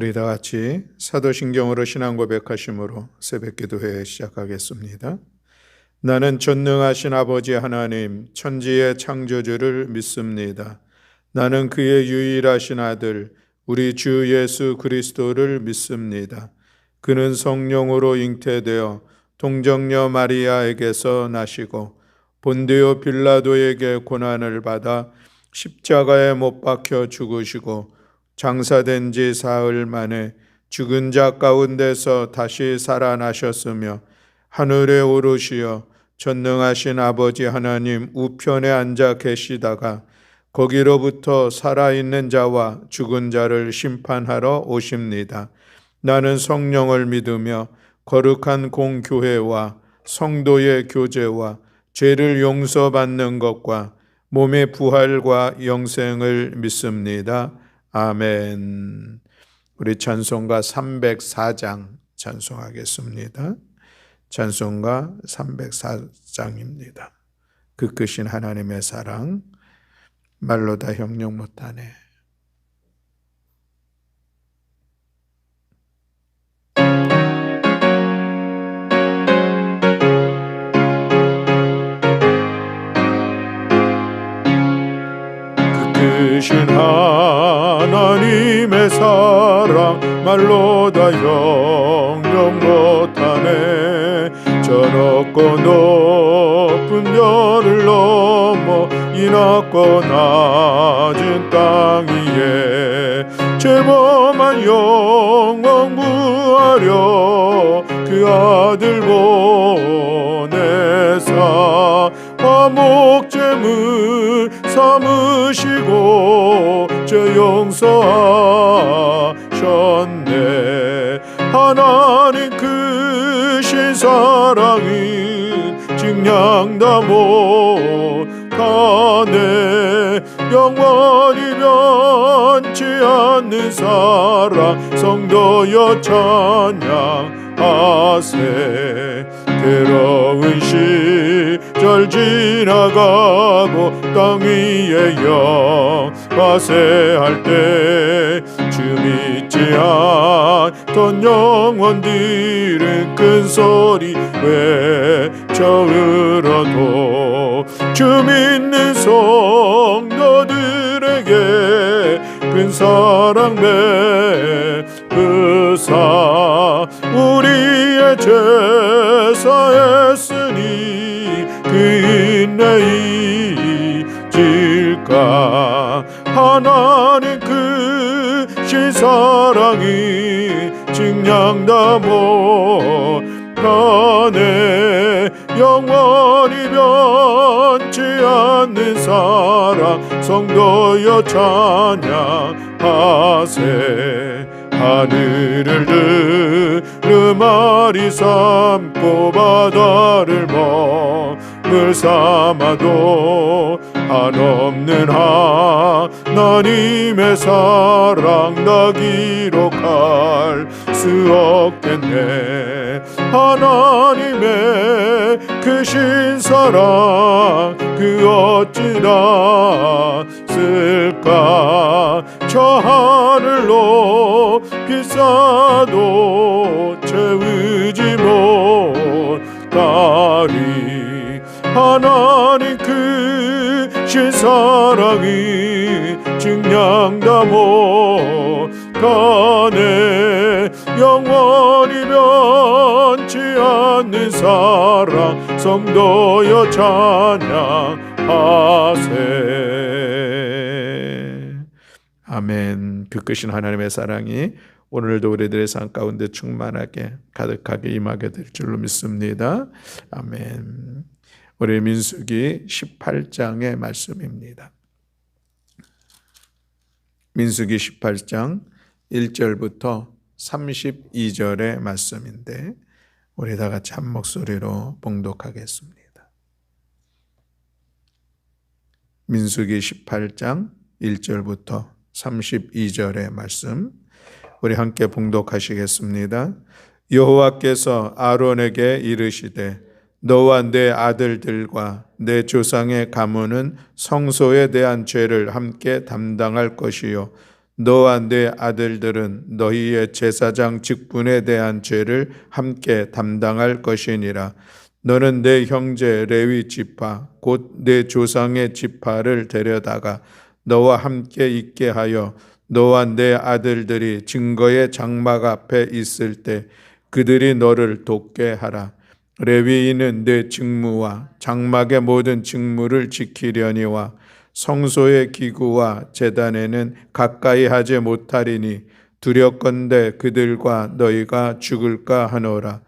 우리 다 같이 사도신경으로 신앙 고백하심으로 새벽기도회 시작하겠습니다. 나는 전능하신 아버지 하나님 천지의 창조주를 믿습니다. 나는 그의 유일하신 아들 우리 주 예수 그리스도를 믿습니다. 그는 성령으로 잉태되어 동정녀 마리아에게서 나시고 본디오 빌라도에게 고난을 받아 십자가에 못 박혀 죽으시고 장사된 지 사흘 만에 죽은 자 가운데서 다시 살아나셨으며 하늘에 오르시어 전능하신 아버지 하나님 우편에 앉아 계시다가 거기로부터 살아있는 자와 죽은 자를 심판하러 오십니다. 나는 성령을 믿으며 거룩한 공교회와 성도의 교제와 죄를 용서받는 것과 몸의 부활과 영생을 믿습니다. 아멘. 우리 찬송가 304장 찬송하겠습니다. 찬송가 304장입니다. 그 크신 하나님의 사랑 말로 다 형용 못하네. 크신 하나님의 사랑 말로 다 형용 못하네. 저 높고 높은 별을 넘어 이 낮고 낮은 땅 위에 죄범한 영광 부하려 그 아들 보내사 화목제물 삼으시고 죄 용서하셨네. 하나님 크신 사랑이 증량다 못하네. 영원히 변치 않는 사랑 성도여 찬양하세. 괴로운 시절 지나가고 땅 위에 영화세할 때 주 믿지 않던 영혼들은 큰 소리 외쳐 울어도 주 믿는 성도들에게 큰 사랑 베푸사 우리의 죄 사했으니 그 인내 잊을까. 하나님 크신 사랑이 증량다 못하네. 영원히 변치 않는 사랑 성도여 찬양하세. 하늘을 들으마리 삼고 바다를 먹을 삼아도 한없는 하나님의 사랑 다 기록할 수 없겠네. 하나님의 크신 사랑 그 어찌나 쓸까. 저 하늘로 비싸도 채우지 못하리. 하나님 크신 사랑이 증량다 못하네. 영원히 변치 않는 사랑 성도여 찬양하세. 아멘. 그 크신 하나님의 사랑이 오늘도 우리들의 삶 가운데 충만하게 가득하게 임하게 될 줄로 믿습니다. 아멘. 우리 민수기 18장의 말씀입니다. 민수기 18장 1절부터 32절의 말씀인데 우리 다 같이 한 목소리로 봉독하겠습니다. 민수기 18장 1절부터 32절의 말씀 우리 함께 봉독하시겠습니다. 여호와께서 아론에게 이르시되 너와 내 아들들과 내 조상의 가문은 성소에 대한 죄를 함께 담당할 것이요 너와 네 아들들은 너희의 제사장 직분에 대한 죄를 함께 담당할 것이니라. 너는 내 형제 레위 지파 곧 내 조상의 지파를 데려다가 너와 함께 있게 하여 너와 내 아들들이 증거의 장막 앞에 있을 때 그들이 너를 돕게 하라. 레위인은 내 직무와 장막의 모든 직무를 지키려니와 성소의 기구와 제단에는 가까이 하지 못하리니 두렵건대 그들과 너희가 죽을까 하노라.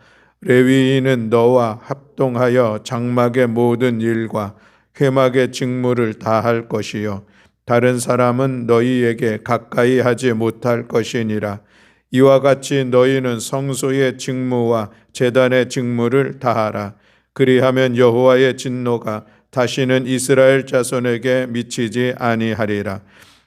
레위인은 너와 합동하여 장막의 모든 일과 회막의 직무를 다 할 것이요 다른 사람은 너희에게 가까이 하지 못할 것이니라. 이와 같이 너희는 성소의 직무와 제단의 직무를 다하라. 그리하면 여호와의 진노가 다시는 이스라엘 자손에게 미치지 아니하리라.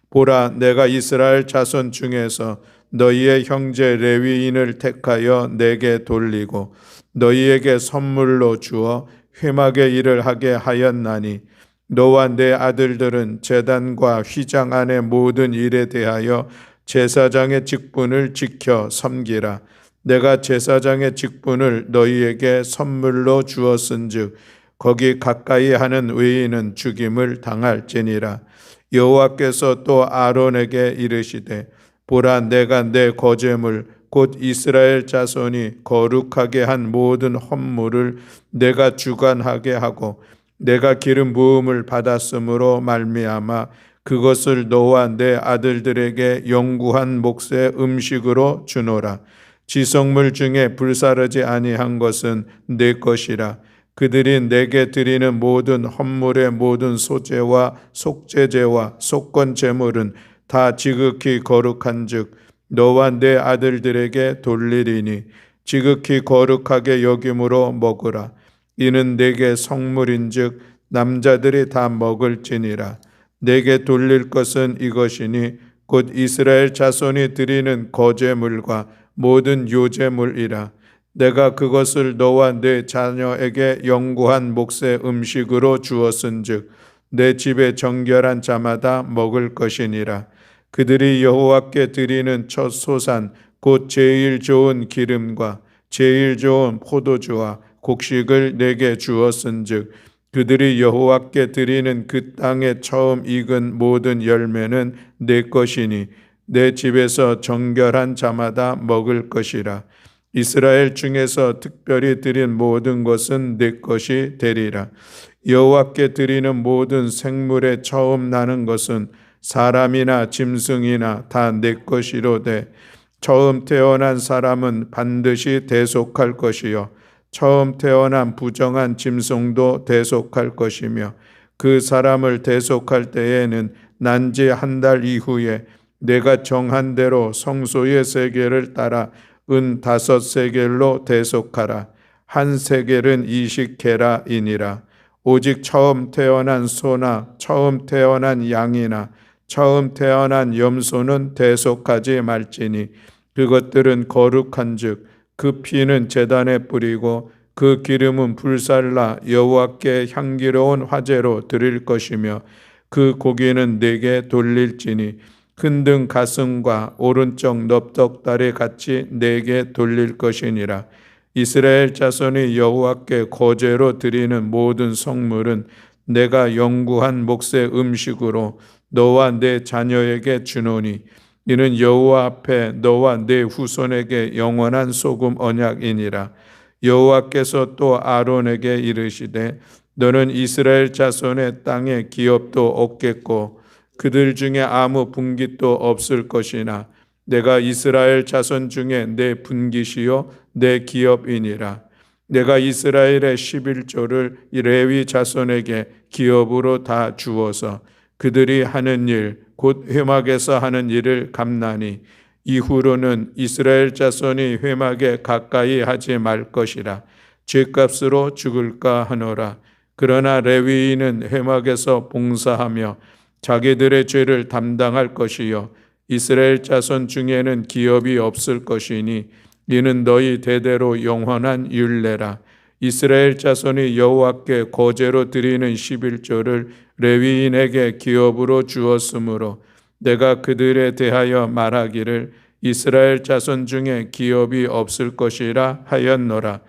보라, 내가 이스라엘 자손 중에서 너희의 형제 레위인을 택하여 내게 돌리고 너희에게 선물로 주어 회막의 일을 하게 하였나니 너와 내 아들들은 제단과 휘장 안의 모든 일에 대하여 제사장의 직분을 지켜 섬기라. 내가 제사장의 직분을 너희에게 선물로 주었은즉 거기 가까이 하는 외인은 죽임을 당할지니라. 여호와께서 또 아론에게 이르시되 보라, 내가 내 거제물 곧 이스라엘 자손이 거룩하게 한 모든 헌물을 내가 주관하게 하고 내가 기름 부음을 받았으므로 말미암아 그것을 너와 내 아들들에게 영구한 몫의 음식으로 주노라. 지성물 중에 불사르지 아니한 것은 내 것이라. 그들이 내게 드리는 모든 헌물의 모든 소제와 속제제와 속건 제물은 다 지극히 거룩한즉 너와 내 아들들에게 돌리리니 지극히 거룩하게 여김으로 먹으라. 이는 내게 성물인즉 남자들이 다 먹을지니라. 내게 돌릴 것은 이것이니 곧 이스라엘 자손이 드리는 거제물과 모든 요제물이라. 내가 그것을 너와 내 자녀에게 영구한 몫의 음식으로 주었은즉 내 집에 정결한 자마다 먹을 것이니라. 그들이 여호와께 드리는 첫 소산 곧 제일 좋은 기름과 제일 좋은 포도주와 곡식을 내게 주었은즉 그들이 여호와께 드리는 그 땅에 처음 익은 모든 열매는 내 것이니 내 집에서 정결한 자마다 먹을 것이라. 이스라엘 중에서 특별히 드린 모든 것은 내 것이 되리라. 여호와께 드리는 모든 생물에 처음 나는 것은 사람이나 짐승이나 다 내 것이로되 처음 태어난 사람은 반드시 대속할 것이요 처음 태어난 부정한 짐승도 대속할 것이며 그 사람을 대속할 때에는 난지 한 달 이후에 내가 정한 대로 성소의 세겔을 따라 은 5세겔로 대속하라. 한 세겔은 20게라이니라. 오직 처음 태어난 소나 처음 태어난 양이나 처음 태어난 염소는 대속하지 말지니 그것들은 거룩한즉 그 피는 제단에 뿌리고 그 기름은 불살라 여호와께 향기로운 화제로 드릴 것이며 그 고기는 내게 돌릴지니 흔든 가슴과 오른쪽 넙떡다리 같이 내게 돌릴 것이니라. 이스라엘 자손이 여호와께 거제로 드리는 모든 성물은 내가 영구한 몫의 음식으로 너와 내 자녀에게 주노니 이는 여호와 앞에 너와 내 후손에게 영원한 소금 언약이니라. 여호와께서 또 아론에게 이르시되 너는 이스라엘 자손의 땅에 기업도 없겠고 그들 중에 아무 분깃도 없을 것이나 내가 이스라엘 자손 중에 내 분깃이요 내 기업이니라. 내가 이스라엘의 11조를 레위 자손에게 기업으로 다 주어서 그들이 하는 일 곧 회막에서 하는 일을 갚나니 이후로는 이스라엘 자손이 회막에 가까이 하지 말 것이라. 죄값으로 죽을까 하노라. 그러나 레위인은 회막에서 봉사하며 자기들의 죄를 담당할 것이요 이스라엘 자손 중에는 기업이 없을 것이니 이는 너희 대대로 영원한 율례라. 이스라엘 자손이 여호와께 거제로 드리는 11조를 레위인에게 기업으로 주었으므로 내가 그들에 대하여 말하기를 이스라엘 자손 중에 기업이 없을 것이라 하였노라.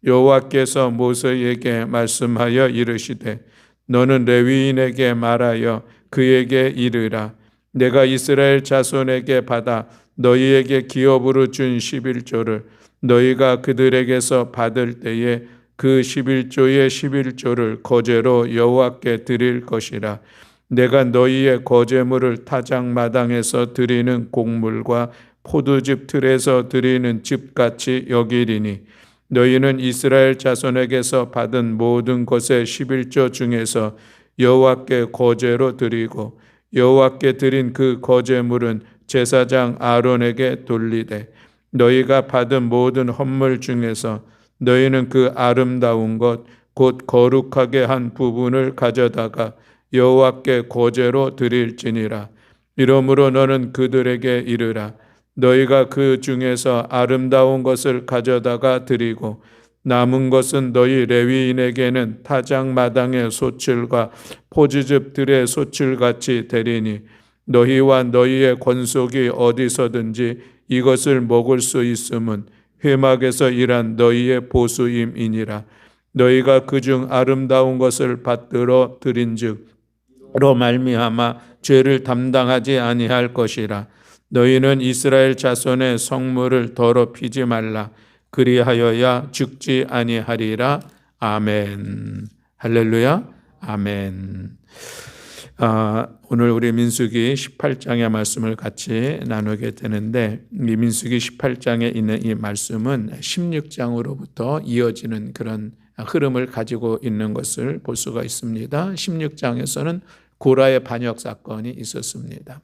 여호와께서 모세에게 말씀하여 이르시되 너는 레위인에게 말하여 그에게 이르라. 내가 이스라엘 자손에게 받아 너희에게 기업으로 준 11조를 너희가 그들에게서 받을 때에 그 11조의 11조를 거제로 여호와께 드릴 것이라. 내가 너희의 거제물을 타작마당에서 드리는 곡물과 포도즙 틀에서 드리는 즙같이 여기리니 너희는 이스라엘 자손에게서 받은 모든 것의 11조 중에서 여호와께 거제로 드리고 여호와께 드린 그 거제물은 제사장 아론에게 돌리되 너희가 받은 모든 헌물 중에서 너희는 그 아름다운 것 곧 거룩하게 한 부분을 가져다가 여호와께 거제로 드릴지니라. 이러므로 너는 그들에게 이르라. 너희가 그 중에서 아름다운 것을 가져다가 드리고 남은 것은 너희 레위인에게는 타작마당의 소출과 포지즙들의 소출같이 되리니 너희와 너희의 권속이 어디서든지 이것을 먹을 수 있음은 회막에서 일한 너희의 보수임이니라. 너희가 그중 아름다운 것을 받들어 드린즉 로 말미암아 죄를 담당하지 아니할 것이라. 너희는 이스라엘 자손의 성물을 더럽히지 말라. 그리하여야 죽지 아니하리라. 아멘. 할렐루야. 아멘. 오늘 우리 민수기 18장의 말씀을 같이 나누게 되는데 이 민수기 18장에 있는 이 말씀은 16장으로부터 이어지는 그런 흐름을 가지고 있는 것을 볼 수가 있습니다. 16장에서는 고라의 반역 사건이 있었습니다.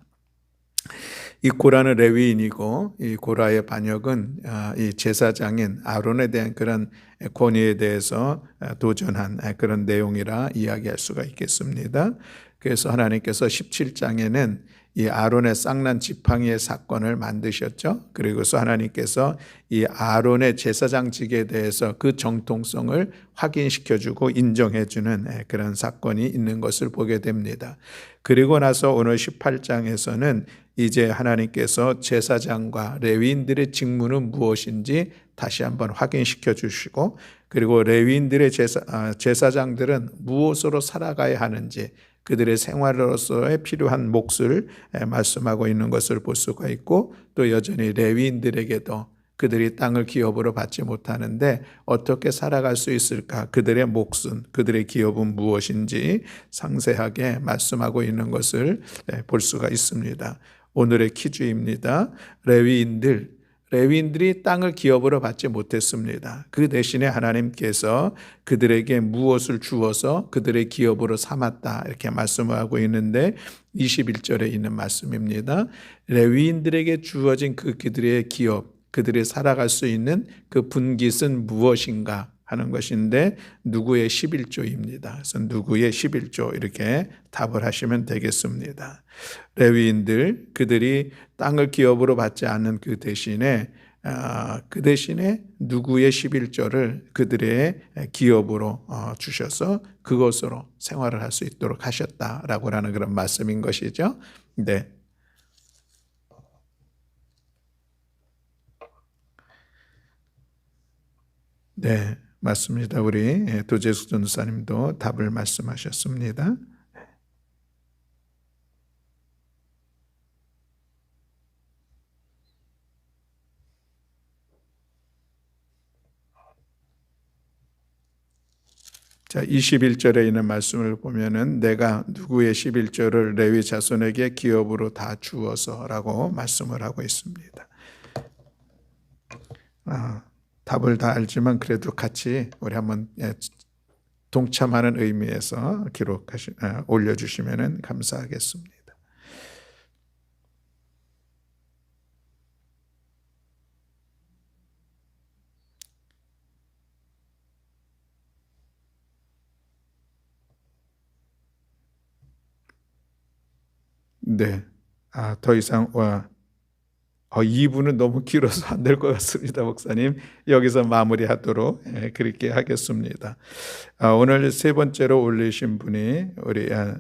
이 고라는 레위인이고 이 고라의 반역은 이 제사장인 아론에 대한 그런 권위에 대해서 도전한 그런 내용이라 이야기할 수가 있겠습니다. 그래서 하나님께서 17장에는 이 아론의 쌍난 지팡이의 사건을 만드셨죠. 그리고서 하나님께서 이 아론의 제사장직에 대해서 그 정통성을 확인시켜주고 인정해주는 그런 사건이 있는 것을 보게 됩니다. 그리고 나서 오늘 18장에서는 이제 하나님께서 제사장과 레위인들의 직무는 무엇인지 다시 한번 확인시켜 주시고 그리고 레위인들의 제사장들은 무엇으로 살아가야 하는지 그들의 생활로서의 필요한 몫을 말씀하고 있는 것을 볼 수가 있고 또 여전히 레위인들에게도 그들이 땅을 기업으로 받지 못하는데 어떻게 살아갈 수 있을까? 그들의 몫은 그들의 기업은 무엇인지 상세하게 말씀하고 있는 것을 볼 수가 있습니다. 오늘의 퀴즈입니다. 레위인들이 땅을 기업으로 받지 못했습니다. 그 대신에 하나님께서 그들에게 무엇을 주어서 그들의 기업으로 삼았다 이렇게 말씀을 하고 있는데 21절에 있는 말씀입니다. 레위인들에게 주어진 그들의 기업, 그들이 살아갈 수 있는 그 분깃은 무엇인가 하는 것인데 누구의 11조입니다. 그래서 누구의 11조 이렇게 답을 하시면 되겠습니다. 레위인들 그들이 땅을 기업으로 받지 않는 그 대신에 누구의 11조를 그들의 기업으로 주셔서 그것으로 생활을 할 수 있도록 하셨다라고 하는 그런 말씀인 것이죠. 네. 네, 맞습니다. 우리 도재숙 전도사님도 답을 말씀하셨습니다. 자, 21절에 있는 말씀을 보면은 내가 누구의 11조를 레위 자손에게 기업으로 다 주어서라고 말씀을 하고 있습니다. 답을 다 알지만 그래도 같이 우리 한번 동참하는 의미에서 올려주시면 감사하겠습니다. 네, 더 이상 2부는 너무 길어서 안 될 것 같습니다, 목사님. 여기서 마무리하도록 그렇게 하겠습니다. 오늘 세 번째로 올리신 분이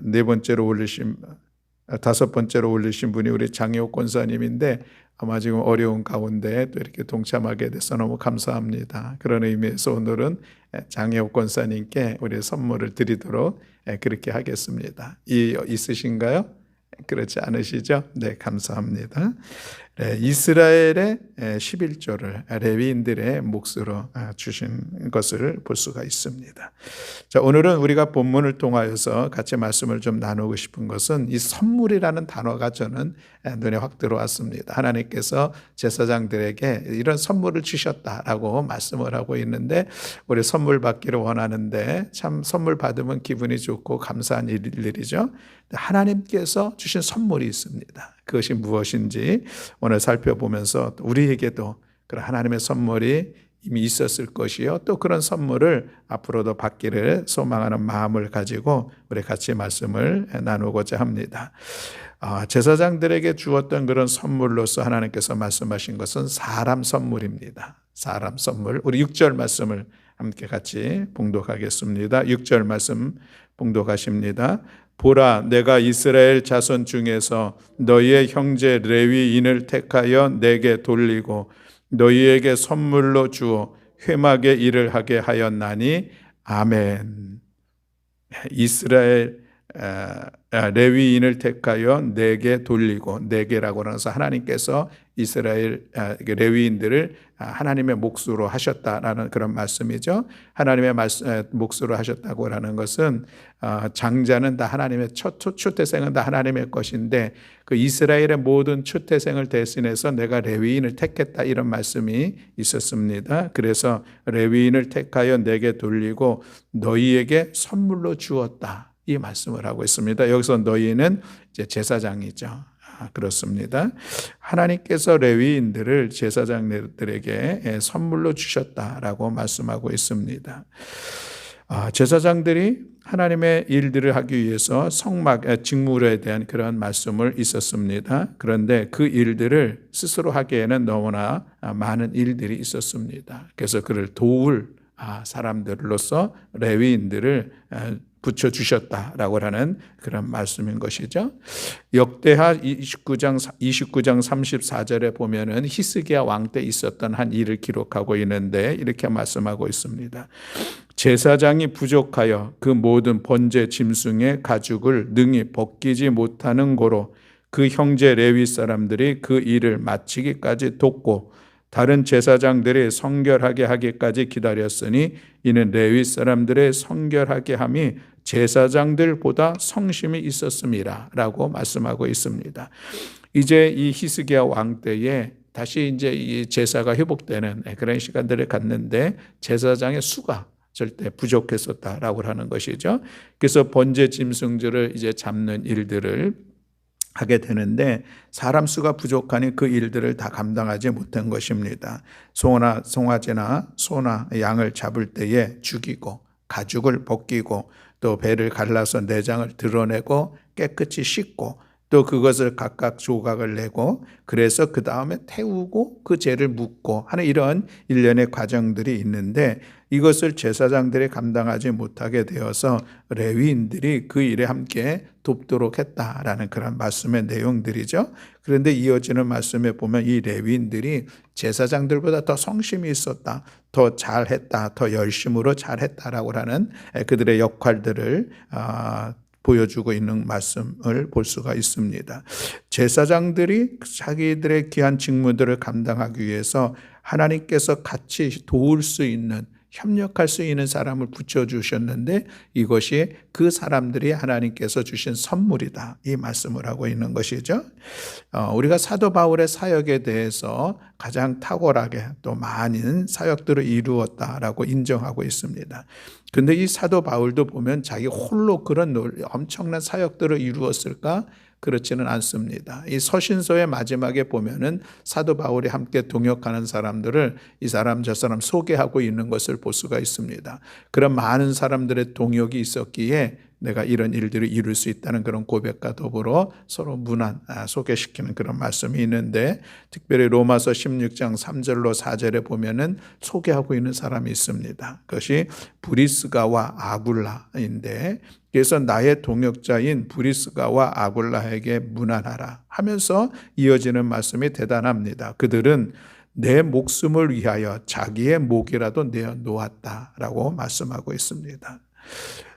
네 번째로 올리신 다섯 번째로 올리신 분이 우리 장혜옥 권사님인데 아마 지금 어려운 가운데 또 이렇게 동참하게 돼서 너무 감사합니다. 그런 의미에서 오늘은 장혜옥 권사님께 우리 선물을 드리도록 그렇게 하겠습니다. 있으신가요? 그렇지 않으시죠? 네, 감사합니다. 이스라엘의 11조를 레위인들의 몫으로 주신 것을 볼 수가 있습니다. 자, 오늘은 우리가 본문을 통하여서 같이 말씀을 좀 나누고 싶은 것은 이 선물이라는 단어가 저는 눈에 확 들어왔습니다. 하나님께서 제사장들에게 이런 선물을 주셨다라고 말씀을 하고 있는데 우리 선물 받기를 원하는데 참 선물 받으면 기분이 좋고 감사한 일이죠. 하나님께서 주신 선물이 있습니다. 그것이 무엇인지 오늘 살펴보면서 우리에게도 그런 하나님의 선물이 이미 있었을 것이요. 또 그런 선물을 앞으로도 받기를 소망하는 마음을 가지고 우리 같이 말씀을 나누고자 합니다. 제사장들에게 주었던 그런 선물로서 하나님께서 말씀하신 것은 사람 선물입니다. 사람 선물. 우리 6절 말씀을 함께 같이 봉독하겠습니다. 6절 말씀 봉독하십니다. 보라, 내가 이스라엘 자손 중에서 너희의 형제 레위인을 택하여 내게 돌리고 너희에게 선물로 주어 회막의 일을 하게 하였나니 아멘. 이스라엘 레위인을 택하여 내게 돌리고, 내게라고 해서 하나님께서 이스라엘 레위인들을 하나님의 몫으로 하셨다라는 그런 말씀이죠. 하나님의 몫으로 하셨다고 하는 것은 장자는 다 하나님의 추태생은 다 하나님의 것인데 그 이스라엘의 모든 추태생을 대신해서 내가 레위인을 택했다 이런 말씀이 있었습니다. 그래서 레위인을 택하여 내게 돌리고 너희에게 선물로 주었다. 이 말씀을 하고 있습니다. 여기서 너희는 이제 제사장이죠. 그렇습니다. 하나님께서 레위인들을 제사장들에게 선물로 주셨다라고 말씀하고 있습니다. 제사장들이 하나님의 일들을 하기 위해서 직무에 대한 그런 말씀을 있었습니다. 그런데 그 일들을 스스로 하기에는 너무나 많은 일들이 있었습니다. 그래서 그를 도울 사람들로서 레위인들을 붙여주셨다라고 하는 그런 말씀인 것이죠. 역대하 29장 34절에 보면은 히스기야 왕 때 있었던 한 일을 기록하고 있는데 이렇게 말씀하고 있습니다. 제사장이 부족하여 그 모든 번제 짐승의 가죽을 능히 벗기지 못하는 고로 그 형제 레위 사람들이 그 일을 마치기까지 돕고 다른 제사장들이 성결하게 하기까지 기다렸으니 이는 레위 사람들의 성결하게 함이 제사장들보다 성심이 있었음이라 라고 말씀하고 있습니다. 이제 이 히스기야 왕 때에 다시 이제 이 제사가 회복되는 그런 시간들을 갖는데 제사장의 수가 절대 부족했었다라고 하는 것이죠. 그래서 번제 짐승들을 이제 잡는 일들을 하게 되는데 사람 수가 부족하니 그 일들을 다 감당하지 못한 것입니다. 송아지나 소나 양을 잡을 때에 죽이고 가죽을 벗기고 또 배를 갈라서 내장을 드러내고 깨끗이 씻고 또 그것을 각각 조각을 내고 그래서 그 다음에 태우고 그 죄를 묻고 하는 이런 일련의 과정들이 있는데 이것을 제사장들이 감당하지 못하게 되어서 레위인들이 그 일에 함께 돕도록 했다라는 그런 말씀의 내용들이죠. 그런데 이어지는 말씀에 보면 이 레위인들이 제사장들보다 더 성심이 있었다, 더 잘했다, 더 열심으로 잘했다라고 하는 그들의 역할들을 보여주고 있는 말씀을 볼 수가 있습니다. 제사장들이 자기들의 귀한 직무들을 감당하기 위해서 하나님께서 같이 도울 수 있는 협력할 수 있는 사람을 붙여주셨는데 이것이 그 사람들이 하나님께서 주신 선물이다. 이 말씀을 하고 있는 것이죠. 우리가 사도 바울의 사역에 대해서 가장 탁월하게 또 많은 사역들을 이루었다라고 인정하고 있습니다. 근데 이 사도 바울도 보면 자기 홀로 그런 엄청난 사역들을 이루었을까? 그렇지는 않습니다. 이 서신서의 마지막에 보면은 사도 바울이 함께 동역하는 사람들을 이 사람 저 사람 소개하고 있는 것을 볼 수가 있습니다. 그런 많은 사람들의 동역이 있었기에 내가 이런 일들을 이룰 수 있다는 그런 고백과 더불어 서로 소개시키는 그런 말씀이 있는데 특별히 로마서 16장 3절로 4절에 보면은 소개하고 있는 사람이 있습니다. 그것이 브리스가와 아굴라인데 그래서 나의 동역자인 브리스가와 아굴라에게 문안하라 하면서 이어지는 말씀이 대단합니다. 그들은 내 목숨을 위하여 자기의 목이라도 내어 놓았다라고 말씀하고 있습니다.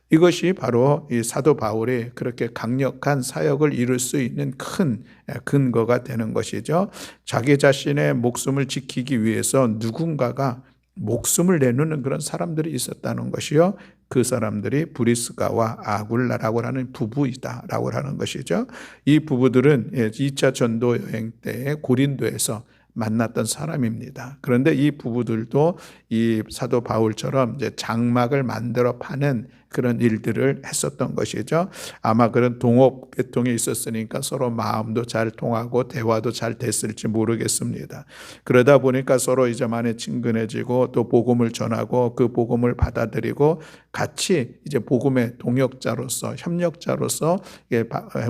이것이 바로 이 사도 바울이 그렇게 강력한 사역을 이룰 수 있는 큰 근거가 되는 것이죠. 자기 자신의 목숨을 지키기 위해서 누군가가 목숨을 내놓는 그런 사람들이 있었다는 것이요. 그 사람들이 브리스가와 아굴라라고 하는 부부이다라고 하는 것이죠. 이 부부들은 2차 전도 여행 때 고린도에서 만났던 사람입니다. 그런데 이 부부들도 이 사도 바울처럼 이제 장막을 만들어 파는 그런 일들을 했었던 것이죠. 아마 그런 동업 계통이 있었으니까 서로 마음도 잘 통하고 대화도 잘 됐을지 모르겠습니다. 그러다 보니까 서로 이제 많이 친근해지고 또 복음을 전하고 그 복음을 받아들이고 같이 이제 복음의 동역자로서 협력자로서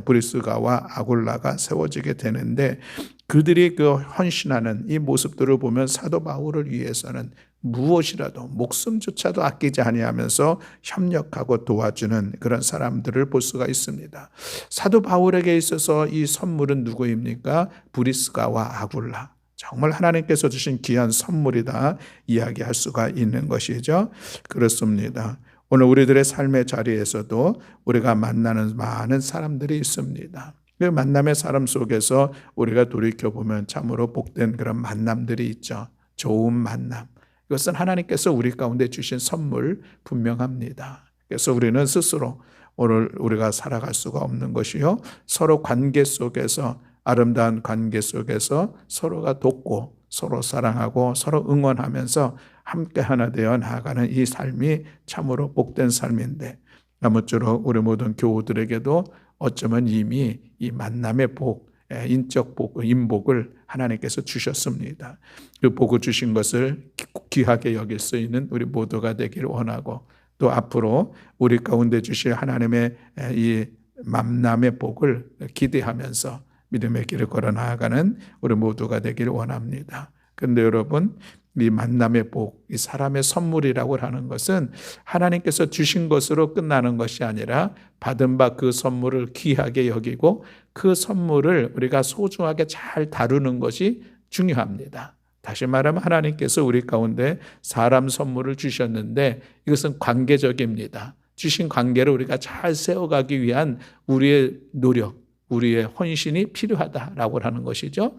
브리스가와 아굴라가 세워지게 되는데 그들이 그 헌신하는 이 모습들을 보면 사도 바울을 위해서는 무엇이라도 목숨조차도 아끼지 아니하면서 협력하고 도와주는 그런 사람들을 볼 수가 있습니다. 사도 바울에게 있어서 이 선물은 누구입니까? 브리스가와 아굴라. 정말 하나님께서 주신 귀한 선물이다 이야기할 수가 있는 것이죠. 그렇습니다. 오늘 우리들의 삶의 자리에서도 우리가 만나는 많은 사람들이 있습니다. 그 만남의 사람 속에서 우리가 돌이켜보면 참으로 복된 그런 만남들이 있죠. 좋은 만남. 이것은 하나님께서 우리 가운데 주신 선물 분명합니다. 그래서 우리는 스스로 오늘 우리가 살아갈 수가 없는 것이요. 서로 관계 속에서 아름다운 관계 속에서 서로가 돕고 서로 사랑하고 서로 응원하면서 함께 하나 되어 나아가는 이 삶이 참으로 복된 삶인데 아무쪼록 우리 모든 교우들에게도 어쩌면 이미 이 만남의 복, 인적 복, 인복을 하나님께서 주셨습니다. 그 복을 주신 것을 귀하게 여길 수 있는 우리 모두가 되기를 원하고 또 앞으로 우리 가운데 주실 하나님의 이 만남의 복을 기대하면서 믿음의 길을 걸어 나아가는 우리 모두가 되기를 원합니다. 그런데 여러분 이 만남의 복, 이 사람의 선물이라고 하는 것은 하나님께서 주신 것으로 끝나는 것이 아니라 받은 바 그 선물을 귀하게 여기고 그 선물을 우리가 소중하게 잘 다루는 것이 중요합니다. 다시 말하면 하나님께서 우리 가운데 사람 선물을 주셨는데 이것은 관계적입니다. 주신 관계를 우리가 잘 세워가기 위한 우리의 노력, 우리의 헌신이 필요하다라고 하는 것이죠.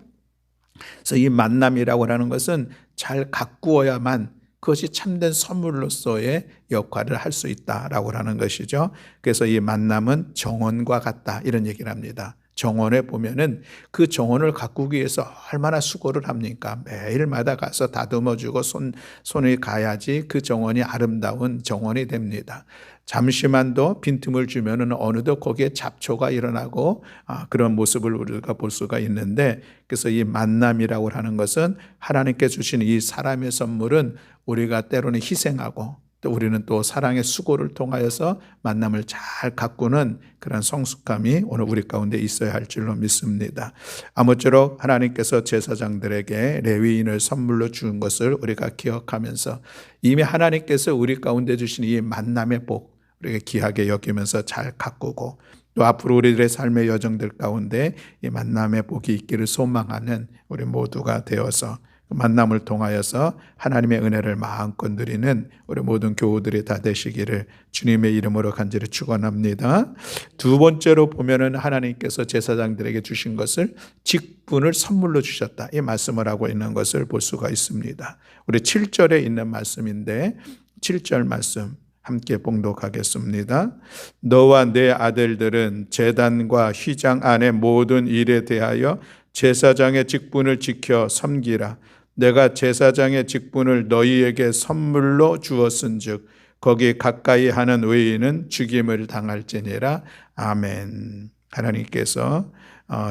그래서 이 만남이라고 하는 것은 잘 가꾸어야만 그것이 참된 선물로서의 역할을 할 수 있다라고 하는 것이죠. 그래서 이 만남은 정원과 같다 이런 얘기를 합니다. 정원에 보면은 그 정원을 가꾸기 위해서 얼마나 수고를 합니까? 매일마다 가서 다듬어주고 손이 가야지 그 정원이 아름다운 정원이 됩니다. 잠시만도 빈틈을 주면은 어느덧 거기에 잡초가 일어나고 그런 모습을 우리가 볼 수가 있는데 그래서 이 만남이라고 하는 것은 하나님께 주신 이 사람의 선물은 우리가 때로는 희생하고 또 우리는 또 사랑의 수고를 통하여서 만남을 잘 가꾸는 그런 성숙함이 오늘 우리 가운데 있어야 할 줄로 믿습니다. 아무쪼록 하나님께서 제사장들에게 레위인을 선물로 준 것을 우리가 기억하면서 이미 하나님께서 우리 가운데 주신 이 만남의 복 우리가 귀하게 여기면서 잘 가꾸고 또 앞으로 우리들의 삶의 여정들 가운데 이 만남의 복이 있기를 소망하는 우리 모두가 되어서 만남을 통하여서 하나님의 은혜를 마음껏 누리는 우리 모든 교우들이 다 되시기를 주님의 이름으로 간절히 축원합니다. 두 번째로 보면은 하나님께서 제사장들에게 주신 것을 직분을 선물로 주셨다. 이 말씀을 하고 있는 것을 볼 수가 있습니다. 우리 7절에 있는 말씀인데 7절 말씀 함께 봉독하겠습니다. 너와 내 아들들은 제단과 휘장 안의 모든 일에 대하여 제사장의 직분을 지켜 섬기라. 내가 제사장의 직분을 너희에게 선물로 주었은즉 거기 가까이 하는 외인은 죽임을 당할지니라. 아멘. 하나님께서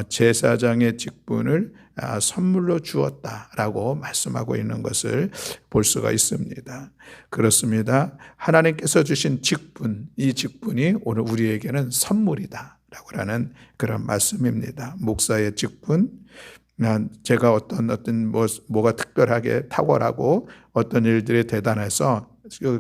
제사장의 직분을 선물로 주었다라고 말씀하고 있는 것을 볼 수가 있습니다. 그렇습니다. 하나님께서 주신 직분, 이 직분이 오늘 우리에게는 선물이다 라고 하는 그런 말씀입니다. 목사의 직분, 제가 어떤 뭐가 특별하게 탁월하고 어떤 일들이 대단해서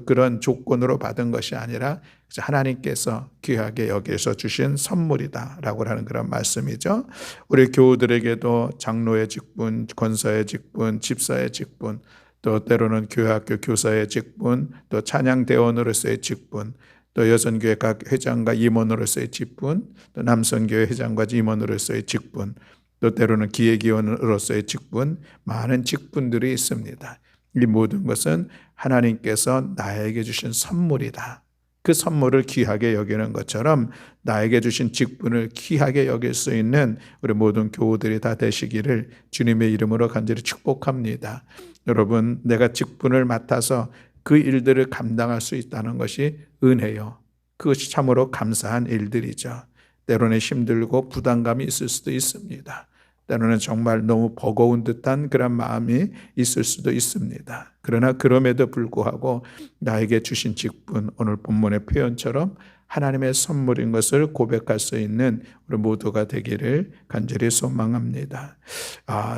그런 조건으로 받은 것이 아니라 하나님께서 귀하게 여기서 주신 선물이다라고 하는 그런 말씀이죠. 우리 교우들에게도 장로의 직분, 권사의 직분, 집사의 직분, 또 때로는 교회학교 교사의 직분, 또 찬양대원으로서의 직분, 또 여성교회 각 회장과 임원으로서의 직분, 또 남성교회 회장과 임원으로서의 직분, 또 때로는 기획위원으로서의 직분, 많은 직분들이 있습니다. 이 모든 것은 하나님께서 나에게 주신 선물이다. 그 선물을 귀하게 여기는 것처럼 나에게 주신 직분을 귀하게 여길 수 있는 우리 모든 교우들이 다 되시기를 주님의 이름으로 간절히 축복합니다. 여러분, 내가 직분을 맡아서 그 일들을 감당할 수 있다는 것이 은혜요. 그것이 참으로 감사한 일들이죠. 때로는 힘들고 부담감이 있을 수도 있습니다. 때로는 정말 너무 버거운 듯한 그런 마음이 있을 수도 있습니다. 그러나 그럼에도 불구하고 나에게 주신 직분, 오늘 본문의 표현처럼 하나님의 선물인 것을 고백할 수 있는 우리 모두가 되기를 간절히 소망합니다.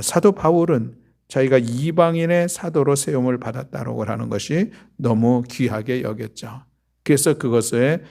사도 바울은 자기가 이방인의 사도로 세움을 받았다고 하는 것이 너무 귀하게 여겼죠. 그래서 그것에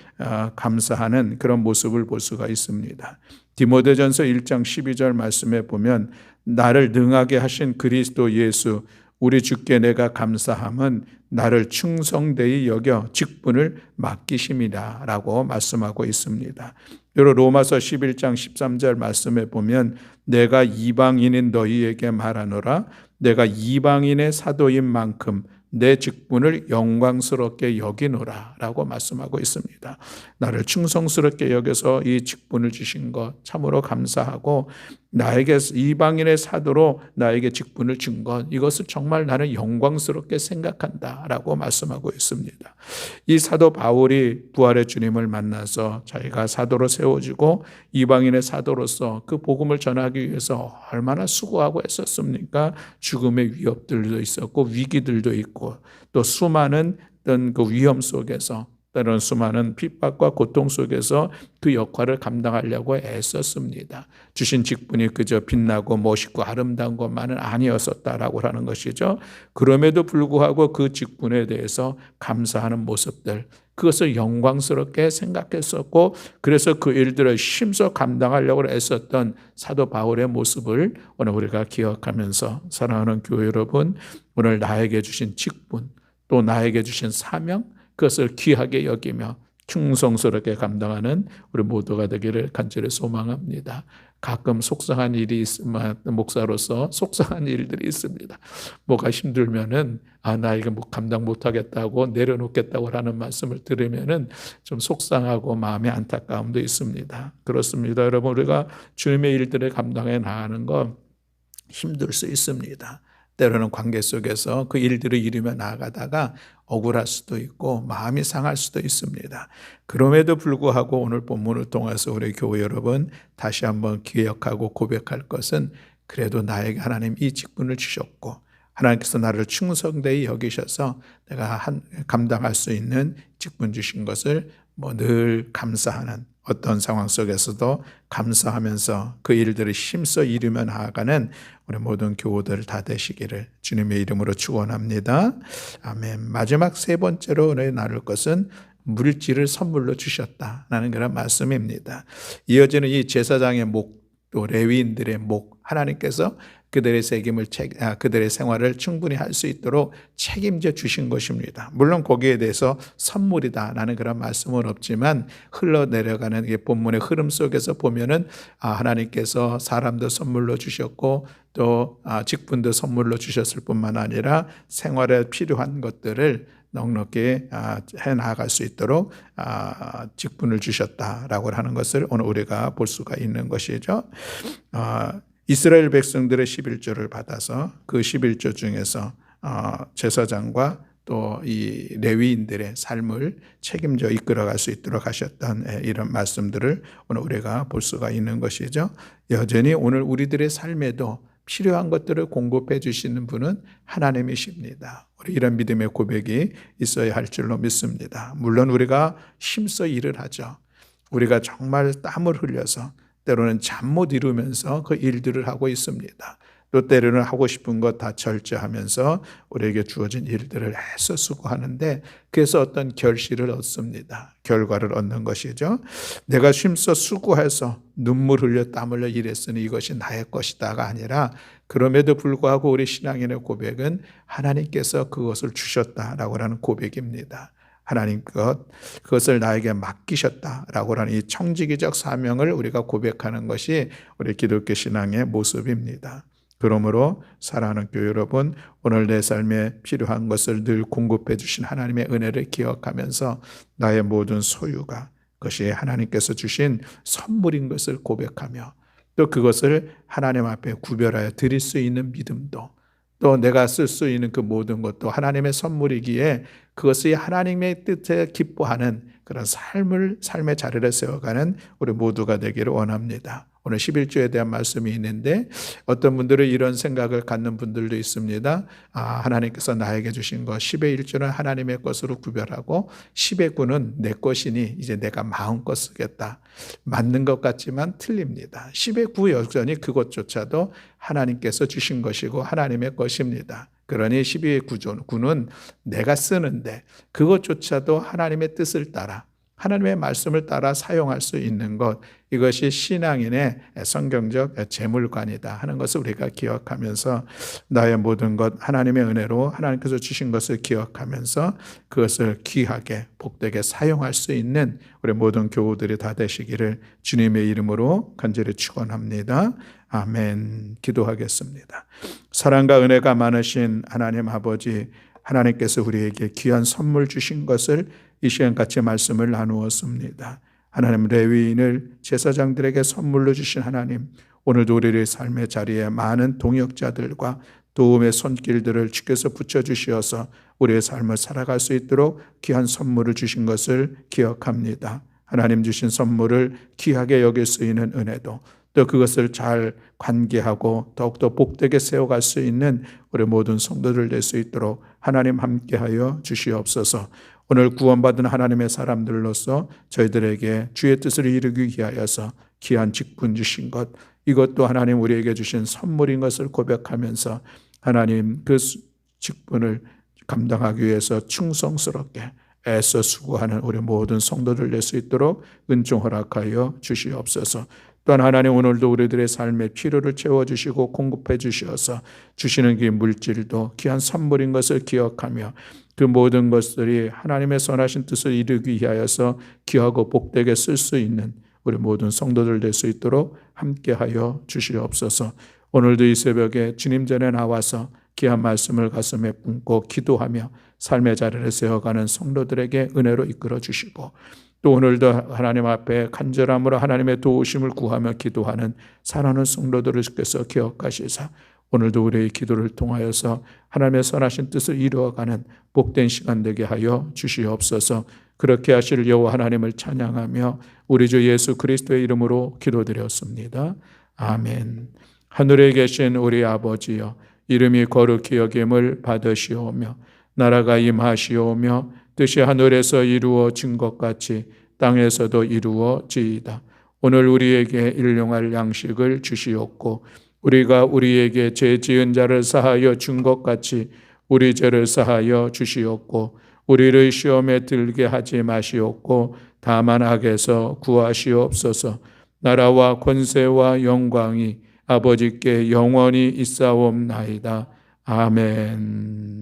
감사하는 그런 모습을 볼 수가 있습니다. 디모데전서 1장 12절 말씀에 보면 나를 능하게 하신 그리스도 예수 우리 주께 내가 감사함은 나를 충성되이 여겨 직분을 맡기심이다 라고 말씀하고 있습니다. 여러 로마서 11장 13절 말씀에 보면 내가 이방인인 너희에게 말하노라 내가 이방인의 사도인 만큼 내 직분을 영광스럽게 여기노라 라고 말씀하고 있습니다. 나를 충성스럽게 여겨서 이 직분을 주신 것 참으로 감사하고 나에게 이방인의 사도로 나에게 직분을 준 것 이것을 정말 나는 영광스럽게 생각한다 라고 말씀하고 있습니다. 이 사도 바울이 부활의 주님을 만나서 자기가 사도로 세워지고 이방인의 사도로서 그 복음을 전하기 위해서 얼마나 수고하고 했었습니까? 죽음의 위협들도 있었고 위기들도 있고 또 수많은 그 위험 속에서 때로는 수많은 핍박과 고통 속에서 그 역할을 감당하려고 애썼습니다. 주신 직분이 그저 빛나고 멋있고 아름다운 것만은 아니었었다라고 하는 것이죠. 그럼에도 불구하고 그 직분에 대해서 감사하는 모습들, 그것을 영광스럽게 생각했었고 그래서 그 일들을 힘써 감당하려고 애썼던 사도 바울의 모습을 오늘 우리가 기억하면서 사랑하는 교회 여러분, 오늘 나에게 주신 직분 또 나에게 주신 사명 그것을 귀하게 여기며 충성스럽게 감당하는 우리 모두가 되기를 간절히 소망합니다. 가끔 속상한 일이 있으면 목사로서 속상한 일들이 있습니다. 뭐가 힘들면은 나 이거 감당 못하겠다고 내려놓겠다고 하는 말씀을 들으면은 좀 속상하고 마음의 안타까움도 있습니다. 그렇습니다. 여러분 우리가 주님의 일들을 감당해 나가는 건 힘들 수 있습니다. 때로는 관계 속에서 그 일들을 이루며 나아가다가 억울할 수도 있고 마음이 상할 수도 있습니다. 그럼에도 불구하고 오늘 본문을 통해서 우리 교회 여러분 다시 한번 기억하고 고백할 것은 그래도 나에게 하나님 이 직분을 주셨고 하나님께서 나를 충성되이 여기셔서 내가 감당할 수 있는 직분 주신 것을 늘 감사하는 어떤 상황 속에서도 감사하면서 그 일들을 힘써 이루며 나아가는 우리 모든 교우들 다 되시기를 주님의 이름으로 축원합니다. 아멘. 마지막 세 번째로 나눌 것은 물질을 선물로 주셨다라는 그런 말씀입니다. 이어지는 이 제사장의 목, 또 레위인들의 목, 하나님께서 그들의 그들의 생활을 충분히 할 수 있도록 책임져 주신 것입니다. 물론 거기에 대해서 선물이다라는 그런 말씀은 없지만 흘러내려가는 본문의 흐름 속에서 보면은 하나님께서 사람도 선물로 주셨고 또 직분도 선물로 주셨을 뿐만 아니라 생활에 필요한 것들을 넉넉히 해나갈 수 있도록 직분을 주셨다라고 하는 것을 오늘 우리가 볼 수가 있는 것이죠. 이스라엘 백성들의 11조를 받아서 그 11조 중에서 제사장과 또 이 레위인들의 삶을 책임져 이끌어갈 수 있도록 하셨던 이런 말씀들을 오늘 우리가 볼 수가 있는 것이죠. 여전히 오늘 우리들의 삶에도 필요한 것들을 공급해 주시는 분은 하나님이십니다. 우리 이런 믿음의 고백이 있어야 할 줄로 믿습니다. 물론 우리가 힘써 일을 하죠. 우리가 정말 땀을 흘려서 때로는 잠 못 이루면서 그 일들을 하고 있습니다. 또 때로는 하고 싶은 것 다 절제하면서 우리에게 주어진 일들을 애써 수고하는데 그래서 어떤 결실을 얻습니다. 결과를 얻는 것이죠. 내가 힘써 수고해서 눈물 흘려 땀 흘려 일했으니 이것이 나의 것이다가 아니라 그럼에도 불구하고 우리 신앙인의 고백은 하나님께서 그것을 주셨다라고 하는 고백입니다. 하나님 그것을 나에게 맡기셨다라고 하는 이 청지기적 사명을 우리가 고백하는 것이 우리 기독교 신앙의 모습입니다. 그러므로 사랑하는 교회 여러분, 오늘 내 삶에 필요한 것을 늘 공급해 주신 하나님의 은혜를 기억하면서 나의 모든 소유가 그것이 하나님께서 주신 선물인 것을 고백하며 또 그것을 하나님 앞에 구별하여 드릴 수 있는 믿음도 또 내가 쓸 수 있는 그 모든 것도 하나님의 선물이기에 그것이 하나님의 뜻에 기뻐하는 그런 삶의 자리를 세워가는 우리 모두가 되기를 원합니다. 오늘 11조에 대한 말씀이 있는데 어떤 분들은 이런 생각을 갖는 분들도 있습니다. 하나님께서 나에게 주신 것 10의 1조는 하나님의 것으로 구별하고 10의 9는 내 것이니 이제 내가 마음껏 쓰겠다. 맞는 것 같지만 틀립니다. 10의 9 여전히 그것조차도 하나님께서 주신 것이고 하나님의 것입니다. 그러니 12의 9는 내가 쓰는데 그것조차도 하나님의 뜻을 따라 하나님의 말씀을 따라 사용할 수 있는 것, 이것이 신앙인의 성경적 재물관이다 하는 것을 우리가 기억하면서 나의 모든 것 하나님의 은혜로 하나님께서 주신 것을 기억하면서 그것을 귀하게 복되게 사용할 수 있는 우리 모든 교우들이 다 되시기를 주님의 이름으로 간절히 축원합니다. 아멘. 기도하겠습니다. 사랑과 은혜가 많으신 하나님 아버지, 하나님께서 우리에게 귀한 선물 주신 것을 이 시간 같이 말씀을 나누었습니다. 하나님, 레위인을 제사장들에게 선물로 주신 하나님, 오늘도 우리의 삶의 자리에 많은 동역자들과 도움의 손길들을 주께서 붙여주시어서 우리의 삶을 살아갈 수 있도록 귀한 선물을 주신 것을 기억합니다. 하나님 주신 선물을 귀하게 여길 수 있는 은혜도 또 그것을 잘 관계하고 더욱더 복되게 세워갈 수 있는 우리 모든 성도들 될 수 있도록 하나님 함께하여 주시옵소서. 오늘 구원받은 하나님의 사람들로서 저희들에게 주의 뜻을 이루기 위하여서 귀한 직분 주신 것, 이것도 하나님 우리에게 주신 선물인 것을 고백하면서 하나님 그 직분을 감당하기 위해서 충성스럽게 애써 수고하는 우리 모든 성도들 될 수 있도록 은총 허락하여 주시옵소서. 또한 하나님 오늘도 우리들의 삶의 필요를 채워주시고 공급해 주셔서 주시는 그 물질도 귀한 선물인 것을 기억하며 그 모든 것들이 하나님의 선하신 뜻을 이루기 위하여서 귀하고 복되게 쓸 수 있는 우리 모든 성도들 될 수 있도록 함께하여 주시옵소서. 오늘도 이 새벽에 주님 전에 나와서 귀한 말씀을 가슴에 품고 기도하며 삶의 자리를 세워가는 성도들에게 은혜로 이끌어 주시고 또 오늘도 하나님 앞에 간절함으로 하나님의 도우심을 구하며 기도하는 사랑하는 성도들을 주께서 기억하시사 오늘도 우리의 기도를 통하여서 하나님의 선하신 뜻을 이루어가는 복된 시간 되게 하여 주시옵소서. 그렇게 하실 여호와 하나님을 찬양하며 우리 주 예수 그리스도의 이름으로 기도드렸습니다. 아멘. 하늘에 계신 우리 아버지여, 이름이 거룩히 여김을 받으시오며 나라가 임하시오며 뜻이 하늘에서 이루어진 것 같이 땅에서도 이루어지이다. 오늘 우리에게 일용할 양식을 주시옵고 우리가 우리에게 죄 지은 자를 사하여 준 것 같이 우리 죄를 사하여 주시옵고 우리를 시험에 들게 하지 마시옵고 다만 악에서 구하시옵소서. 나라와 권세와 영광이 아버지께 영원히 있사옵나이다. 아멘.